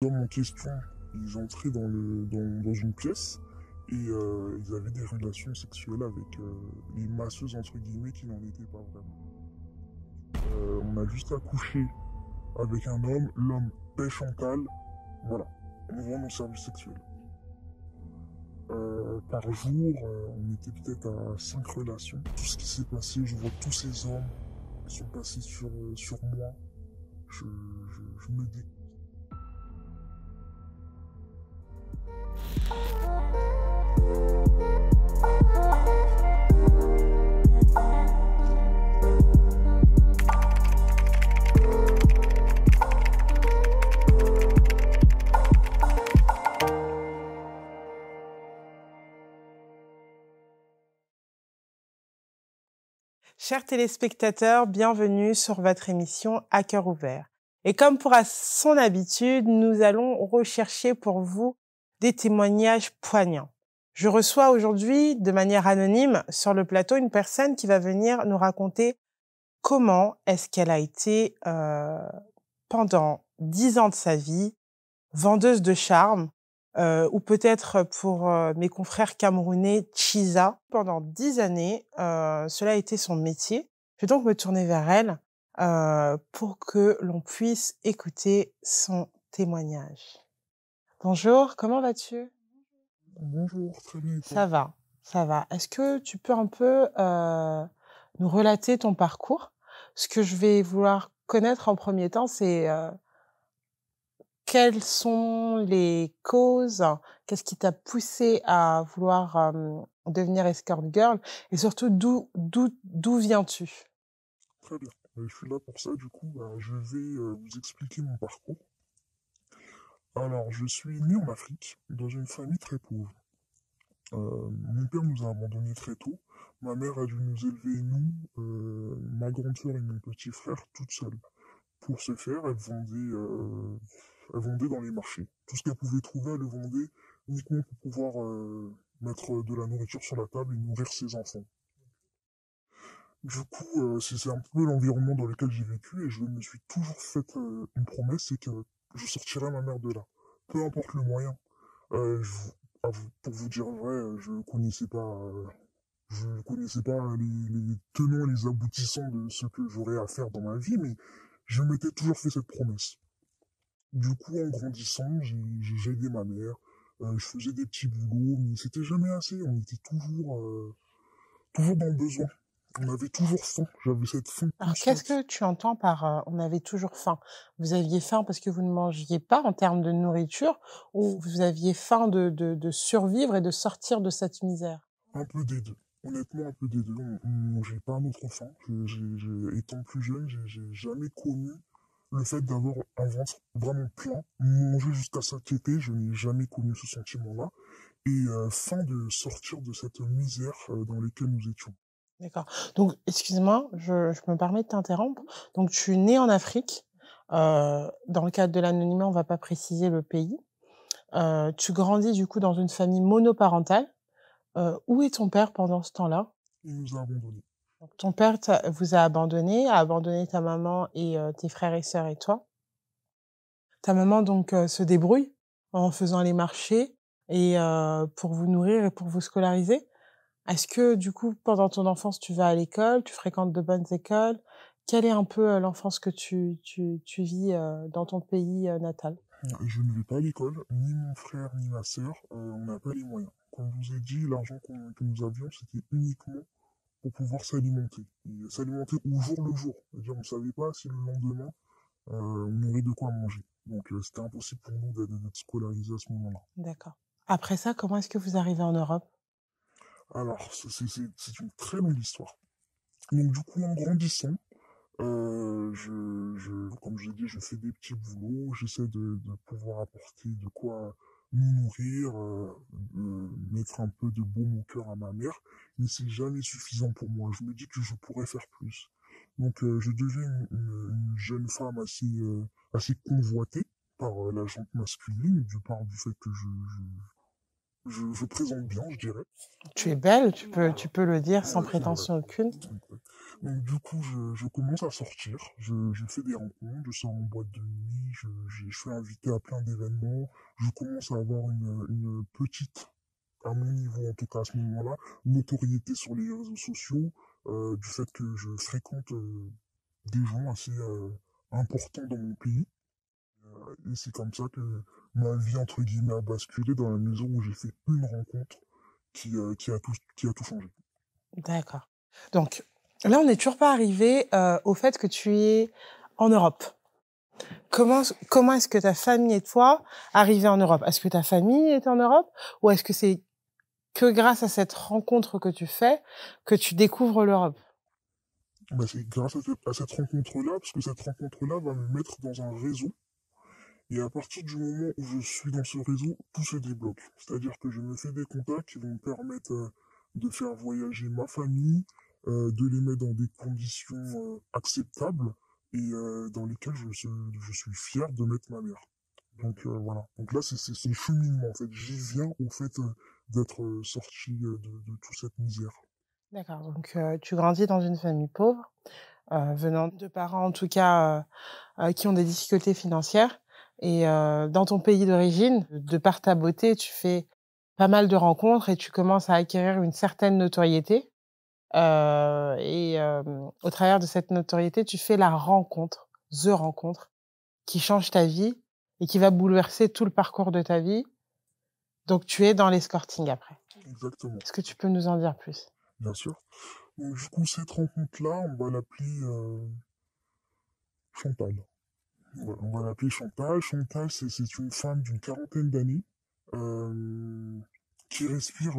L'homme en question, ils entraient dans une pièce et ils avaient des relations sexuelles avec les masseuses, entre guillemets, qui n'en étaient pas vraiment. On a juste accouché avec un homme, l'homme paie Chantal, voilà, on vend nos services sexuels. Par jour, on était peut-être à 5 relations. Tout ce qui s'est passé, je vois tous ces hommes qui sont passés sur moi. Je me dis. Chers téléspectateurs, bienvenue sur votre émission À cœur ouvert. Et comme pour son habitude, nous allons rechercher pour vous des témoignages poignants. Je reçois aujourd'hui, de manière anonyme, sur le plateau, une personne qui va venir nous raconter comment est-ce qu'elle a été, pendant 10 ans de sa vie, vendeuse de charme, ou peut-être pour mes confrères camerounais, Chiza. Pendant 10 années, cela a été son métier. Je vais donc me tourner vers elle pour que l'on puisse écouter son témoignage. Bonjour, comment vas-tu? Bonjour, très bien et toi? Ça va, ça va. Est-ce que tu peux un peu nous relater ton parcours? Ce que je vais vouloir connaître en premier temps, c'est quelles sont les causes? Qu'est-ce qui t'a poussé à vouloir, devenir escort girl? Et surtout, d'où viens-tu? Très bien. Je suis là pour ça, du coup, je vais vous expliquer mon parcours. Alors, je suis né en Afrique, dans une famille très pauvre. Mon père nous a abandonnés très tôt. Ma mère a dû nous élever, nous, ma grande sœur et mon petit frère, toute seule. Pour ce faire, elle vendait dans les marchés. Tout ce qu'elle pouvait trouver, elle le vendait uniquement pour pouvoir mettre de la nourriture sur la table et nourrir ses enfants. Du coup, c'est un peu l'environnement dans lequel j'ai vécu et je me suis toujours fait une promesse, c'est que je sortirai ma mère de là. Peu importe le moyen. Pour vous dire vrai, je connaissais pas les tenants et les aboutissants de ce que j'aurais à faire dans ma vie, mais je m'étais toujours fait cette promesse. Du coup, en grandissant, j'ai aidé ma mère, je faisais des petits boulots, mais c'était jamais assez. On était toujours dans le besoin. On avait toujours faim. J'avais cette faim Alors, qu'est-ce constante. que tu entends par, «on avait toujours faim»? Vous aviez faim parce que vous ne mangiez pas en termes de nourriture ou vous aviez faim de survivre et de sortir de cette misère? Un peu des deux. Honnêtement, un peu des deux. On mangeait pas à notre faim. Étant plus jeune, j'ai jamais connu le fait d'avoir un ventre vraiment plein. Manger jusqu'à satiété, je n'ai jamais connu ce sentiment-là. Et faim de sortir de cette misère dans laquelle nous étions. D'accord. Donc, excuse-moi, je me permets de t'interrompre. Donc, tu es né en Afrique. Dans le cadre de l'anonymat, on va pas préciser le pays. Tu grandis du coup dans une famille monoparentale. Où est ton père pendant ce temps-là? Il nous a abandonnés. Donc ton père vous a abandonné ta maman et tes frères et sœurs et toi. Ta maman donc se débrouille en faisant les marchés et pour vous nourrir et pour vous scolariser? Est-ce que du coup, pendant ton enfance, tu vas à l'école, tu fréquentes de bonnes écoles? Quelle est un peu, l'enfance que tu vis, dans ton pays, natal? Je ne vais pas à l'école, ni mon frère ni ma sœur, on n'a pas les moyens. Comme je vous ai dit, l'argent que nous avions, c'était uniquement pour pouvoir s'alimenter. Et s'alimenter au jour le jour. C'est-à-dire, on ne savait pas si le lendemain, on aurait de quoi manger. Donc, c'était impossible pour nous d'être scolarisés à ce moment-là. D'accord. Après ça, comment est-ce que vous arrivez en Europe? Alors, c'est une très longue histoire. Donc, du coup, en grandissant, comme je l'ai dit, je fais des petits boulots, j'essaie de pouvoir apporter de quoi nous nourrir, mettre un peu de baume au cœur à ma mère, mais c'est jamais suffisant pour moi. Je me dis que je pourrais faire plus. Donc, je deviens une jeune femme assez convoitée par la gente masculine, du fait que je présente bien, je dirais. Tu es belle, Voilà. tu peux le dire sans Ouais, c'est vrai. prétention aucune. Donc du coup, je commence à sortir, je fais des rencontres, je sors en boîte de nuit, je suis invité à plein d'événements, je commence à avoir une petite, à mon niveau en tout cas à ce moment-là, notoriété sur les réseaux sociaux, du fait que je fréquente des gens assez importants dans mon pays. Et c'est comme ça que ma vie, entre guillemets, a basculé dans la mesure où j'ai fait une rencontre qui a tout changé. D'accord. Donc là, on n'est toujours pas arrivé au fait que tu es en Europe. Comment est-ce que ta famille et toi arrivez en Europe? Est-ce que ta famille est en Europe ou est-ce que c'est que grâce à cette rencontre que tu fais que tu découvres l'Europe? Bah, c'est grâce à cette rencontre-là, parce que cette rencontre-là va me mettre dans un réseau. Et à partir du moment où je suis dans ce réseau, tout se débloque. C'est-à-dire que je me fais des contacts qui vont me permettre de faire voyager ma famille, de les mettre dans des conditions acceptables et dans lesquelles je suis fier de mettre ma mère. Donc voilà. Donc là, c'est le cheminement en fait. J'y viens au fait d'être sorti de toute cette misère. D'accord. Donc tu grandis dans une famille pauvre, venant de parents en tout cas qui ont des difficultés financières. Et dans ton pays d'origine, de par ta beauté, tu fais pas mal de rencontres et tu commences à acquérir une certaine notoriété. Au travers de cette notoriété, tu fais the rencontre, qui change ta vie et qui va bouleverser tout le parcours de ta vie. Donc tu es dans l'escorting après. Exactement. Est-ce que tu peux nous en dire plus? Bien sûr. Donc du coup, cette rencontre-là, on va l'appeler Chantal. Ouais, on va l'appeler Chantal. Chantal, c'est une femme d'une quarantaine d'années euh, qui respire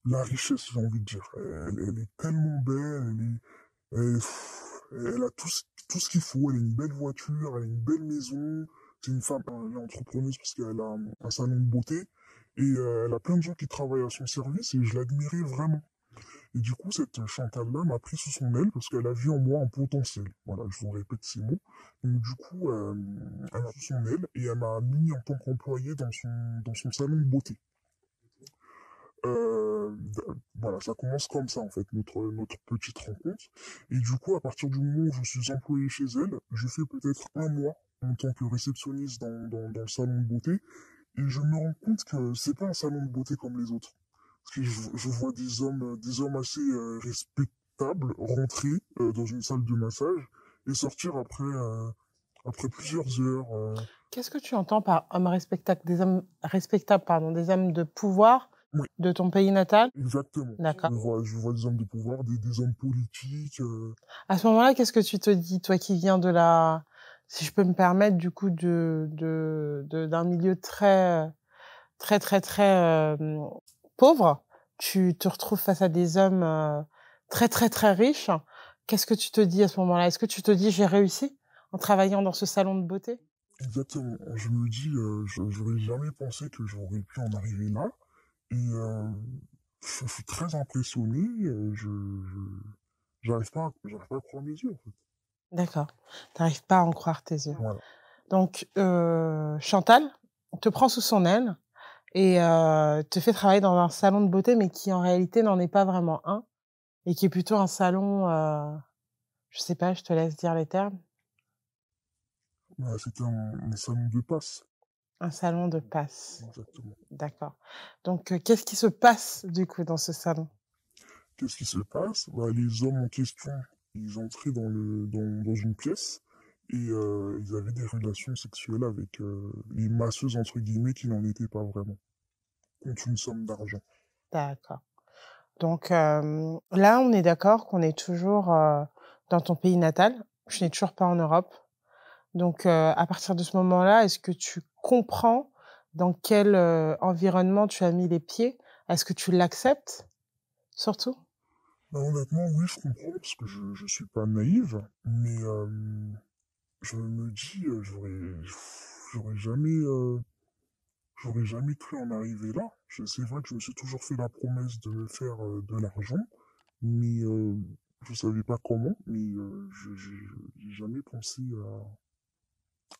la richesse, j'ai envie de dire. Elle est tellement belle, elle a tout ce qu'il faut. Elle a une belle voiture, elle a une belle maison. C'est une femme, elle est entrepreneuse parce qu'elle a un salon de beauté. Et elle a plein de gens qui travaillent à son service et je l'admirais vraiment. Et du coup, cette Chantal-là m'a pris sous son aile parce qu'elle a vu en moi un potentiel. Voilà, je vous répète ces mots. Donc du coup, elle m'a pris sous son aile et elle m'a mis en tant qu'employé dans son salon de beauté. Euh, voilà, ça commence comme ça en fait, notre petite rencontre. Et du coup, à partir du moment où je suis employé chez elle, je fais peut-être un mois en tant que réceptionniste dans le salon de beauté. Et je me rends compte que c'est pas un salon de beauté comme les autres. Parce que je vois des hommes assez respectables rentrer dans une salle de massage et sortir après plusieurs heures. Qu'est-ce que tu entends par hommes respectables, des hommes respectables, pardon, des hommes de pouvoir Oui, de ton pays natal? exactement. D'accord. Je vois des hommes de pouvoir, des hommes politiques. À ce moment-là, qu'est-ce que tu te dis, toi qui viens de la, si je peux me permettre, du coup, d'un milieu très pauvre, tu te retrouves face à des hommes très riches. Qu'est-ce que tu te dis à ce moment-là? Est-ce que tu te dis, j'ai réussi en travaillant dans ce salon de beauté? Exactement. Je me dis, j'aurais jamais pensé que j'aurais pu en arriver là. Et je suis très impressionné. J'arrive pas à croire mes yeux en fait. D'accord. T'arrives pas à en croire tes yeux. Voilà. Donc, Chantal te prend sous son aile et te fait travailler dans un salon de beauté, mais qui en réalité n'en est pas vraiment un et qui est plutôt un salon, je sais pas, je te laisse dire les termes, Voilà, c'était un salon de passe. un salon de passe. Exactement. D'accord. Donc, qu'est-ce qui se passe du coup dans ce salon? Qu'est-ce qui se passe? Bah, les hommes en question, ils entraient dans une pièce et ils avaient des relations sexuelles avec les masseuses, entre guillemets, qui n'en étaient pas vraiment, contre une somme d'argent. D'accord. Donc, là, on est d'accord qu'on est toujours, dans ton pays natal. Je n'ai toujours pas en Europe. Donc, à partir de ce moment-là, est-ce que tu comprends dans quel, environnement tu as mis les pieds? Est-ce que tu l'acceptes, surtout? Bah, honnêtement, oui, je comprends, parce que je suis pas naïve, mais je me dis, j'aurais jamais, j'aurais jamais cru en arriver là. C'est vrai que je me suis toujours fait la promesse de me faire de l'argent, mais je savais pas comment, mais j'ai jamais pensé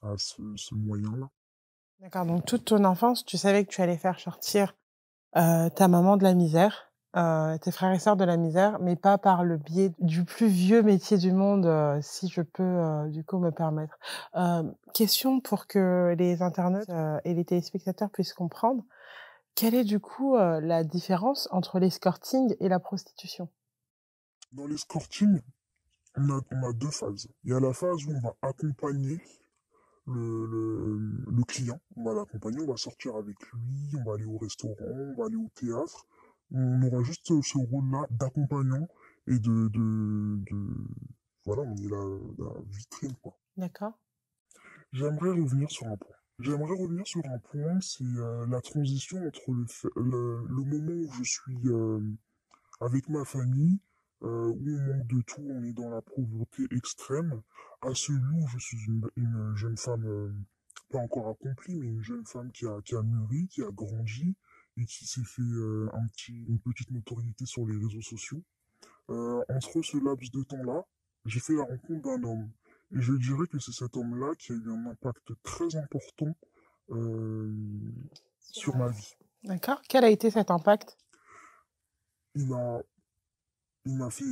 à ce moyen-là. D'accord, donc toute ton enfance, tu savais que tu allais faire sortir, ta maman de la misère, tes frères et sœurs de la misère, mais pas par le biais du plus vieux métier du monde, si je peux, du coup me permettre. Question pour que les internautes, et les téléspectateurs puissent comprendre. Quelle est du coup, la différence entre l'escorting et la prostitution? Dans l'escorting, on a deux phases. Il y a la phase où on va accompagner le client, on va l'accompagner, on va sortir avec lui, on va aller au restaurant, on va aller au théâtre. On aura juste ce rôle-là d'accompagnant et voilà, on est la vitrine, quoi. D'accord. J'aimerais revenir sur un point. J'aimerais revenir sur un point, c'est la transition entre le moment où je suis avec ma famille, où on manque de tout, on est dans la pauvreté extrême, à celui où je suis une jeune femme, pas encore accomplie, mais une jeune femme qui a mûri, qui a grandi, et qui s'est fait une petite notoriété sur les réseaux sociaux. Entre ce laps de temps-là, j'ai fait la rencontre d'un homme. Et je dirais que c'est cet homme-là qui a eu un impact très important euh, sur ma vie. D'accord. Quel a été cet impact? Il m'a, il m'a fait,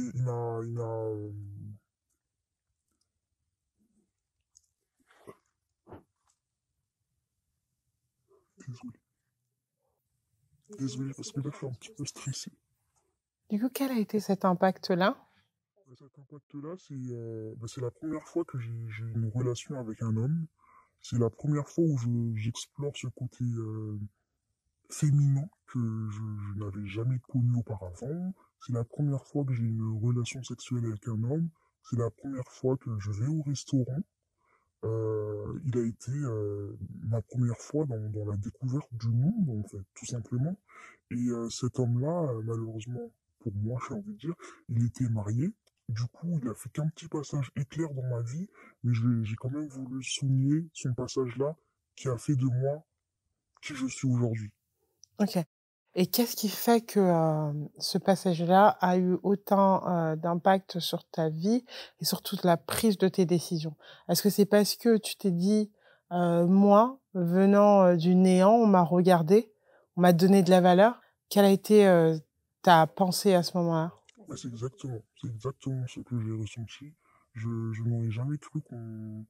désolé, désolé parce que là je suis un petit peu stressé. Du coup, quel a été cet impact-là? Cet impact-là, c'est la première fois que j'ai une relation avec un homme. C'est la première fois où j'explore ce côté féminin que je n'avais jamais connu auparavant. C'est la première fois que j'ai une relation sexuelle avec un homme. C'est la première fois que je vais au restaurant. Il a été ma première fois dans la découverte du monde, en fait, tout simplement. Et cet homme-là, malheureusement, pour moi, j'ai envie de dire, il était marié. Du coup, il a fait qu'un petit passage éclair dans ma vie, mais j'ai quand même voulu souligner son passage-là qui a fait de moi qui je suis aujourd'hui. OK. Et qu'est-ce qui fait que, ce passage-là a eu autant, d'impact sur ta vie et sur toute la prise de tes décisions? Est-ce que c'est parce que tu t'es dit: «Moi, venant, du néant, on m'a regardé, on m'a donné de la valeur»? Quelle a été, ta pensée à ce moment-là? Ouais, c'est exactement ce que j'ai ressenti. Je n'aurais jamais cru qu'on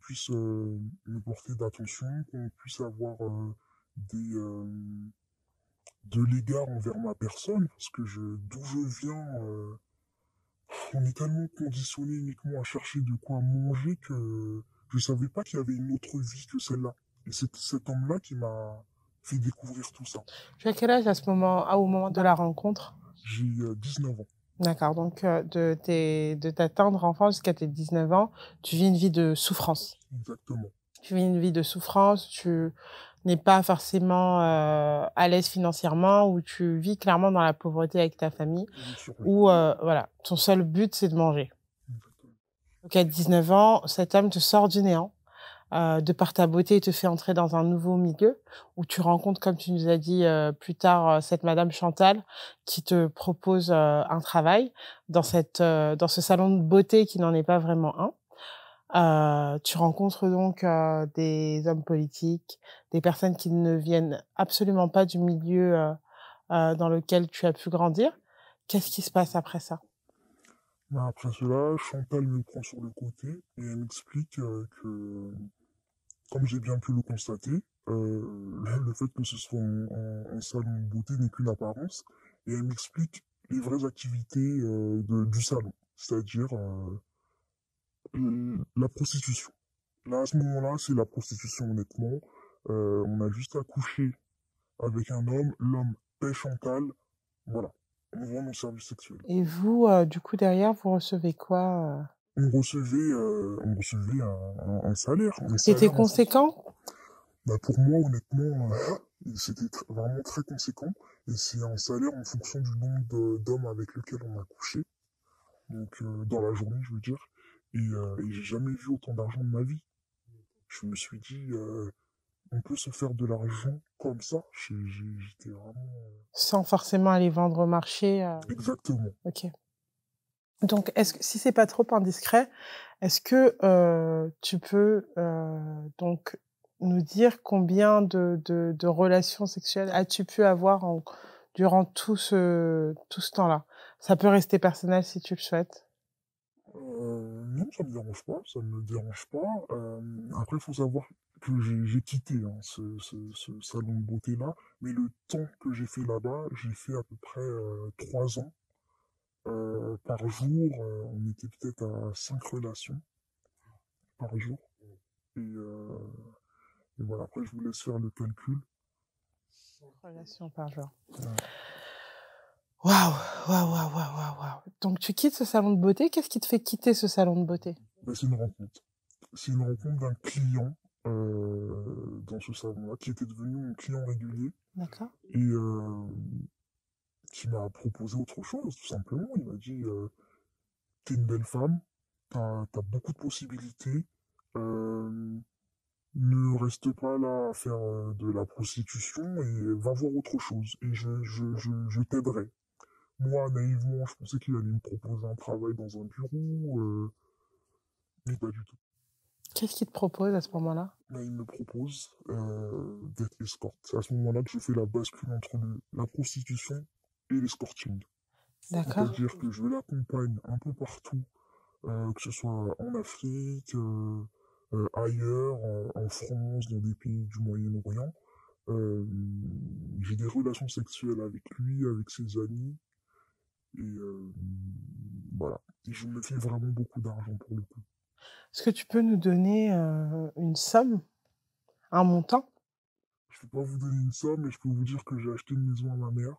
puisse me porter d'attention, qu'on puisse avoir des, de l'égard envers ma personne, parce que d'où je viens, on est tellement conditionné uniquement à chercher de quoi manger que je savais pas qu'il y avait une autre vie que celle-là. Et c'est cet homme-là qui m'a fait découvrir tout ça. Tu as quel âge à ce moment au moment de la rencontre? J'ai 19 ans, D'accord, donc de ta tendre enfance jusqu'à tes 19 ans, tu vis une vie de souffrance. exactement. Tu vis une vie de souffrance, tu n'es pas forcément, à l'aise financièrement ou tu vis clairement dans la pauvreté avec ta famille Je survis. ou voilà, ton seul but, c'est de manger. Exactement. Donc à 19 ans, cet homme te sort du néant, de par ta beauté, il te fait entrer dans un nouveau milieu où tu rencontres, comme tu nous as dit, plus tard, cette madame Chantal qui te propose, un travail dans ce salon de beauté qui n'en est pas vraiment un. Tu rencontres donc, des hommes politiques, des personnes qui ne viennent absolument pas du milieu, dans lequel tu as pu grandir. Qu'est-ce qui se passe après ça? Mais après cela, Chantal me prend sur le côté et elle m'explique que, comme j'ai bien pu le constater, le fait que ce soit un salon de beauté n'est qu'une apparence. Et elle m'explique les vraies activités du salon, c'est-à-dire la prostitution. Là, à ce moment-là, c'est la prostitution, honnêtement. On a juste accouché avec un homme, l'homme paie Chantal, voilà. On vend nos services sexuels. Et vous, du coup, derrière, vous recevez quoi? On recevait un salaire, Qui était en fonction. conséquent? Bah pour moi, honnêtement, c'était vraiment très conséquent. Et c'est un salaire en fonction du nombre d'hommes avec lesquels on a couché. Donc, dans la journée, je veux dire. Et j'ai jamais vu autant d'argent de ma vie. Je me suis dit, on peut se faire de l'argent comme ça. J'étais vraiment... Sans forcément aller vendre au marché, Exactement. OK. Donc est-ce que si c'est pas trop indiscret, est-ce que, tu peux, donc nous dire combien de relations sexuelles as-tu pu avoir durant tout ce temps-là? Ça peut rester personnel si tu le souhaites. Non, ça me dérange pas, ça me dérange pas. Après, il faut savoir que j'ai quitté hein, ce salon de beauté-là, mais le temps que j'ai fait là-bas, j'ai fait à peu près 3 ans. Par jour, on était peut-être à 5 relations par jour. Et voilà, après, je vous laisse faire le calcul. Relations par jour. Ouais. Waouh, waouh, waouh, waouh, waouh, waouh. Donc tu quittes ce salon de beauté. Qu'est-ce qui te fait quitter ce salon de beauté? Ben, c'est une rencontre. C'est une rencontre d'un client dans ce salon-là qui était devenu mon client régulier D'accord. et qui m'a proposé autre chose, tout simplement. Il m'a dit t'es une belle femme, t'as beaucoup de possibilités, euh, ne reste pas là à faire de la prostitution et va voir autre chose. Et je t'aiderai. Moi, naïvement, je pensais qu'il allait me proposer un travail dans un bureau, mais pas du tout. Qu'est-ce qu'il te propose à ce moment-là? Là, il me propose d'être escorte. C'est à ce moment-là que je fais la bascule entre la prostitution et l'escorting. D'accord. C'est-à-dire que je l'accompagne un peu partout, que ce soit en Afrique, ailleurs, en France, dans des pays du Moyen-Orient. Euh, j'ai des relations sexuelles avec lui, avec ses amis, et voilà. Et je me fais vraiment beaucoup d'argent pour le coup. Est-ce que tu peux nous donner une somme, un montant? Je peux pas vous donner une somme, mais je peux vous dire que j'ai acheté une maison à ma mère.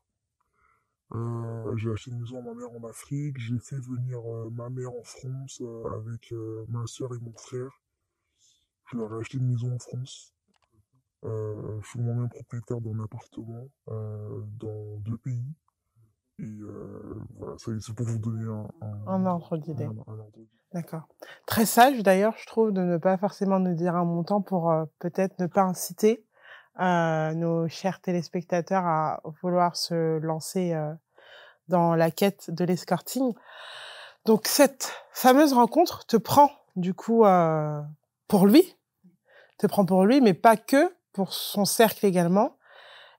J'ai acheté une maison à ma mère en Afrique. J'ai fait venir ma mère en France avec ma soeur et mon frère. Je leur ai acheté une maison en France. Je suis moi-même propriétaire d'un appartement dans 2 pays. Et voilà, c'est pour vous donner Un ordre d'idée. un ordre d'idée. D'accord. Très sage d'ailleurs, je trouve, de ne pas forcément nous dire un montant pour peut-être ne pas inciter nos chers téléspectateurs à vouloir se lancer dans la quête de l'escorting. Donc cette fameuse rencontre te prend du coup pour lui, mais pas que, pour son cercle également,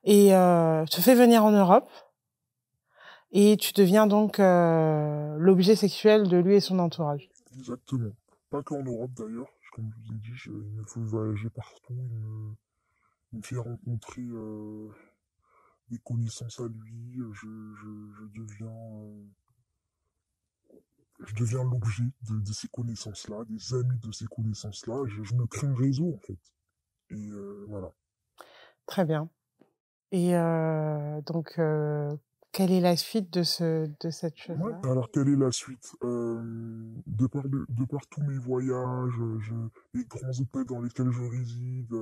et te fait venir en Europe, et tu deviens donc l'objet sexuel de lui et son entourage. Exactement. Pas qu'en Europe d'ailleurs. Comme je vous ai dit, il me faut voyager partout. Il me fait rencontrer des connaissances à lui. Je deviens l'objet de ces connaissances-là, des amis de ces connaissances-là. Je me crée un réseau en fait. Et voilà. Très bien. Et donc, quelle est la suite de cette Ouais, chose-là? alors quelle est la suite? De par tous mes voyages, les grands hôtels dans lesquels je réside,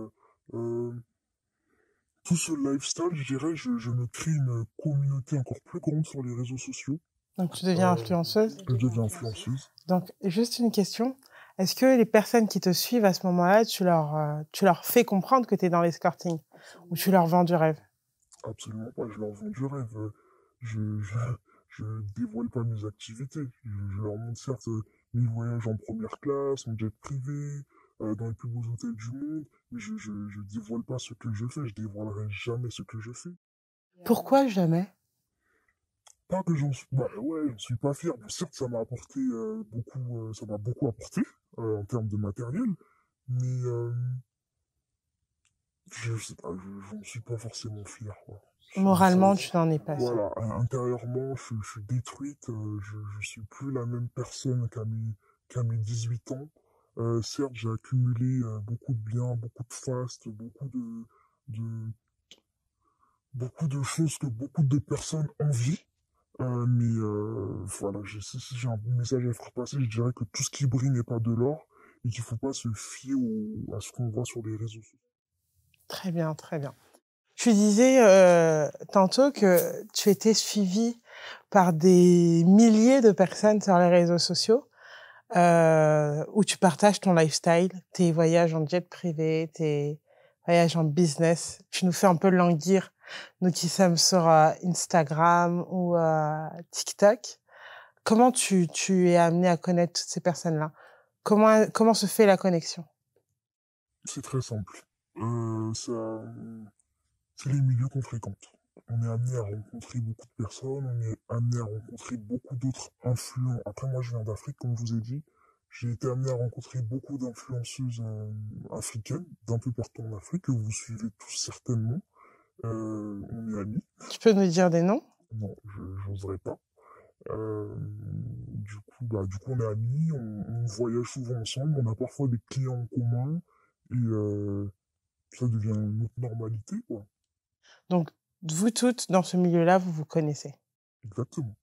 euh, tout ce lifestyle, je dirais, je me crée une communauté encore plus grande sur les réseaux sociaux. Donc, tu deviens influenceuse? Je deviens influenceuse. Donc, juste une question. Est-ce que les personnes qui te suivent à ce moment-là, tu leur fais comprendre que tu es dans l'escorting ou tu leur vends du rêve? Absolument pas, je leur vends du rêve. Je, je, je dévoile pas mes activités. Je leur montre certes mes voyages en première classe, en jet privé, dans les plus beaux hôtels du monde, mais je dévoile pas ce que je fais. Je dévoilerai jamais ce que je fais. Pourquoi jamais? Pas que j'en suis, bah ouais, j'en suis pas fier. Bon, certes, ça m'a apporté beaucoup, ça m'a beaucoup apporté en termes de matériel, mais je sais pas, j'en suis pas forcément fier, quoi. Moralement, tu n'en es pas sûr. Voilà, intérieurement, je suis détruite, je suis plus la même personne qu'à mes 18 ans. Certes, j'ai accumulé beaucoup de biens, beaucoup de faste, de, beaucoup de choses que beaucoup de personnes envient. Mais voilà, si j'ai un message à faire passer, je dirais que tout ce qui brille n'est pas de l'or et qu'il faut pas se fier à ce qu'on voit sur les réseaux sociaux. Très bien, très bien. Tu disais tantôt que tu étais suivi par des milliers de personnes sur les réseaux sociaux, où tu partages ton lifestyle, tes voyages en jet privé, tes voyages en business. Tu nous fais un peu languir, nous qui sommes sur Instagram ou TikTok. Comment tu es amené à connaître toutes ces personnes-là? Comment se fait la connexion? C'est très simple. Ça, c'est les milieux qu'on fréquente. On est amené à rencontrer beaucoup de personnes, on est amené à rencontrer beaucoup d'autres influents. Après, moi, je viens d'Afrique, comme je vous ai dit. J'ai été amené à rencontrer beaucoup d'influenceuses africaines, d'un peu partout en Afrique, que vous suivez tous certainement. On est amis. Tu peux nous dire des noms? Non, je n'oserais pas. Du coup, on est amis, on voyage souvent ensemble, on a parfois des clients en commun, et ça devient une autre normalité, quoi. Donc, vous toutes, dans ce milieu-là, vous vous connaissez. Exactement.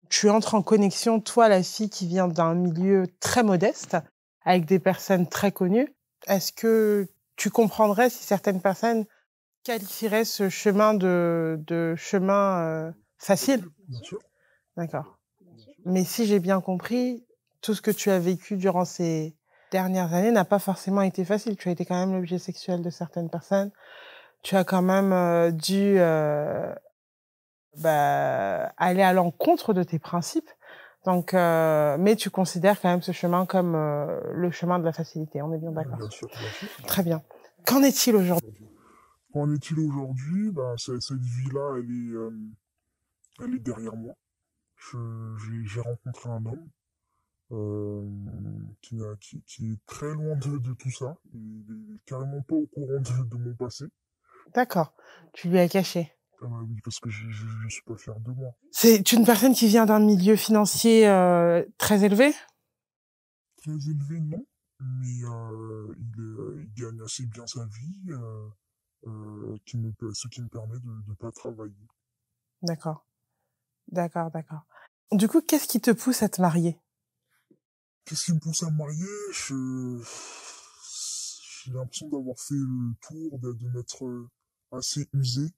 Tu entres en connexion, toi, la fille qui vient d'un milieu très modeste, avec des personnes très connues. Est-ce que tu comprendrais si certaines personnes qualifieraient ce chemin de chemin facile? Bien sûr. D'accord. Mais si j'ai bien compris, tout ce que tu as vécu durant ces dernières années n'a pas forcément été facile. Tu as été quand même l'objet sexuel de certaines personnes. Tu as quand même dû aller à l'encontre de tes principes. Donc, mais tu considères quand même ce chemin comme le chemin de la facilité. On est bien d'accord. Bien sûr, bien sûr. Très bien. Qu'en est-il aujourd'hui? Qu'en est-il aujourd'hui? Cette vie-là, elle est derrière moi. J'ai rencontré un homme qui est très loin de tout ça. Il est carrément pas au courant de mon passé. D'accord. Tu lui as caché. Ah bah oui, parce que je suis pas fier de moi. C'est une personne qui vient d'un milieu financier très élevé? Très élevé, non, mais il gagne assez bien sa vie, ce qui me permet de ne pas travailler. D'accord. D'accord, d'accord. Du coup, qu'est-ce qui te pousse à te marier? Qu'est-ce qui me pousse à me marier? J'ai l'impression d'avoir fait le tour, de m'être assez usé,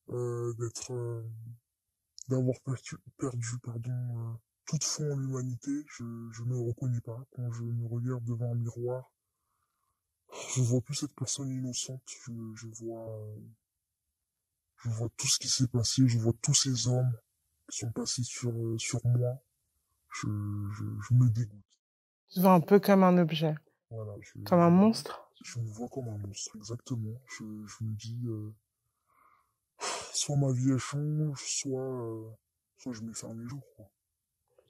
d'être, d'avoir perdu, pardon, toute foi en l'humanité. Je me reconnais pas. Quand je me regarde devant un miroir, je vois plus cette personne innocente. Je vois tout ce qui s'est passé. Je vois tous ces hommes qui sont passés sur moi. Je me dégoûte. Tu te vois un peu comme un objet, Voilà, comme un monstre? je me vois comme un monstre, exactement. Je me dis, soit ma vie elle change, soit je mets fin à mes jours, quoi.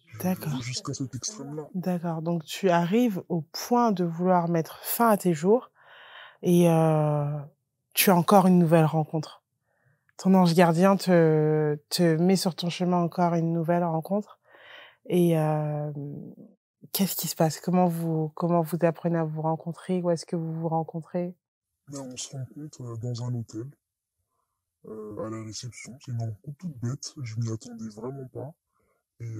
Je D'accord. vais jusqu'à cet extrême-là. D'accord. Donc, tu arrives au point de vouloir mettre fin à tes jours et tu as encore une nouvelle rencontre. Ton ange gardien te met sur ton chemin encore une nouvelle rencontre. Et qu'est-ce qui se passe? Comment vous apprenez à vous rencontrer? Où est-ce que vous vous rencontrez? Là, on se rencontre dans un hôtel, à la réception. C'est une rencontre toute bête. Je m'y attendais vraiment pas. Et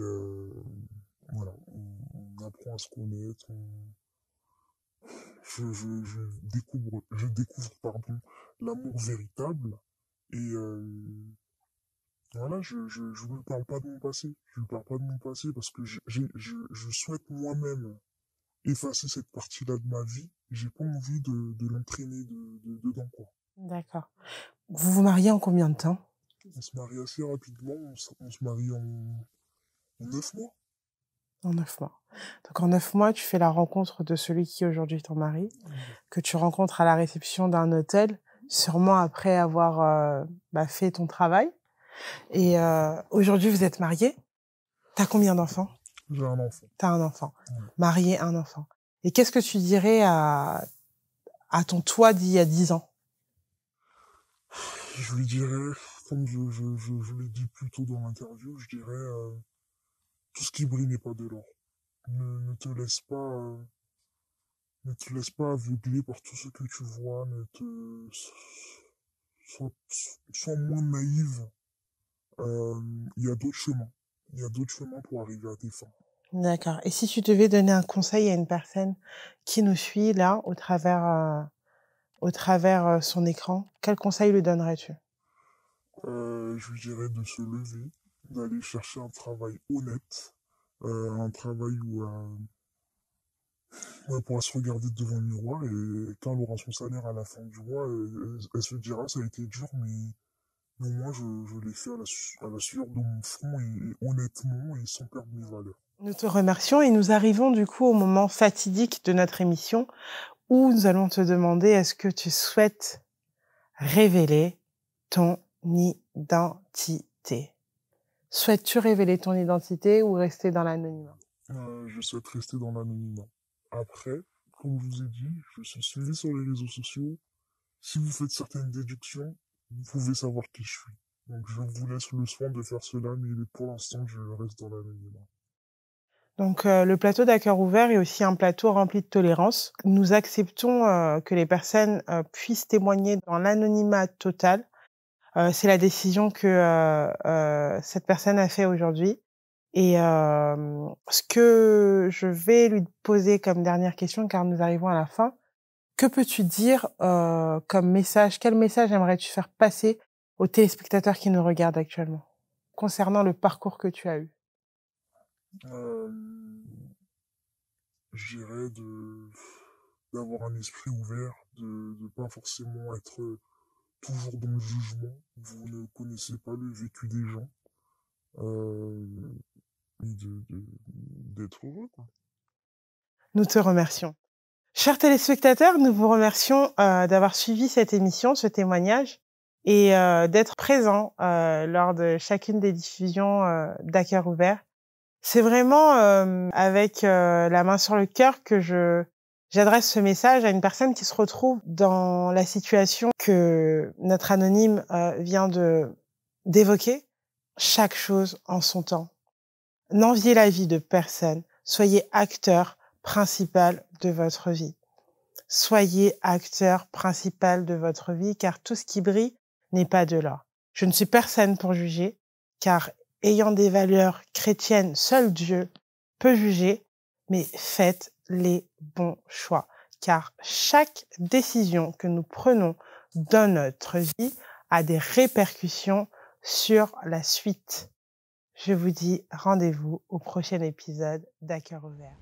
voilà, on apprend à se connaître. Je découvre, pardon, l'amour véritable. Et voilà, je ne parle pas de mon passé. Je ne parle pas de mon passé parce que je souhaite moi-même effacer cette partie-là de ma vie. J'ai pas envie de l'entraîner dedans, quoi. D'accord. Vous vous mariez en combien de temps? On se marie assez rapidement. On se marie en 9 mois. En 9 mois. Donc en 9 mois, tu fais la rencontre de celui qui est aujourd'hui ton mari, que tu rencontres à la réception d'un hôtel, sûrement après avoir fait ton travail. Et aujourd'hui, vous êtes mariés. T'as combien d'enfants? J'ai un enfant. T'as un enfant. Ouais. Marié, un enfant. Et qu'est-ce que tu dirais à ton toi d'il y a 10 ans? Je lui dirais, comme je l'ai dit plus tôt dans l'interview, je dirais tout ce qui brille n'est pas de l'or. Ne te laisse pas, ne te laisse pas aveugler par tout ce que tu vois. Sois, sois moins naïve. Il y a d'autres chemins. Il y a d'autres chemins pour arriver à tes fins. D'accord. Et si tu devais donner un conseil à une personne qui nous suit là, au travers son écran, quel conseil lui donnerais-tu? Je lui dirais de se lever, d'aller chercher un travail honnête, un travail où elle pourra se regarder devant le miroir et quand elle aura son salaire à la fin du mois, elle se dira ça a été dur, mais moi je l'ai fait à la sueur de mon front et honnêtement et sans perdre mes valeurs. Nous te remercions et nous arrivons du coup au moment fatidique de notre émission où nous allons te demander est-ce que tu souhaites révéler ton identité. Souhaites-tu révéler ton identité ou rester dans l'anonymat? Je souhaite rester dans l'anonymat. Après, comme je vous ai dit, je suis suivi sur les réseaux sociaux. Si vous faites certaines déductions, vous pouvez savoir qui je suis. Donc je vous laisse le soin de faire cela, mais pour l'instant, je reste dans l'anonymat. Donc, le plateau d'À Cœur Ouvert est aussi un plateau rempli de tolérance. Nous acceptons que les personnes puissent témoigner dans l'anonymat total. C'est la décision que cette personne a fait aujourd'hui. Et ce que je vais lui poser comme dernière question, car nous arrivons à la fin, que peux-tu dire comme message? Quel message aimerais-tu faire passer aux téléspectateurs qui nous regardent actuellement concernant le parcours que tu as eu? Euh, je dirais d'avoir un esprit ouvert, de pas forcément être toujours dans le jugement. Vous ne connaissez pas le vécu des gens. Euh, et d'être heureux, quoi. Nous te remercions. Chers téléspectateurs, nous vous remercions d'avoir suivi cette émission, ce témoignage, et d'être présents lors de chacune des diffusions d'À Cœur Ouvert. C'est vraiment avec la main sur le cœur que j'adresse ce message à une personne qui se retrouve dans la situation que notre anonyme vient d'évoquer. Chaque chose en son temps. N'enviez la vie de personne. Soyez acteur principal de votre vie. Soyez acteur principal de votre vie, car tout ce qui brille n'est pas de l'or. Je ne suis personne pour juger, car ayant des valeurs chrétiennes, seul Dieu peut juger, mais faites les bons choix, car chaque décision que nous prenons dans notre vie a des répercussions sur la suite. Je vous dis rendez-vous au prochain épisode d'À Cœur Ouvert.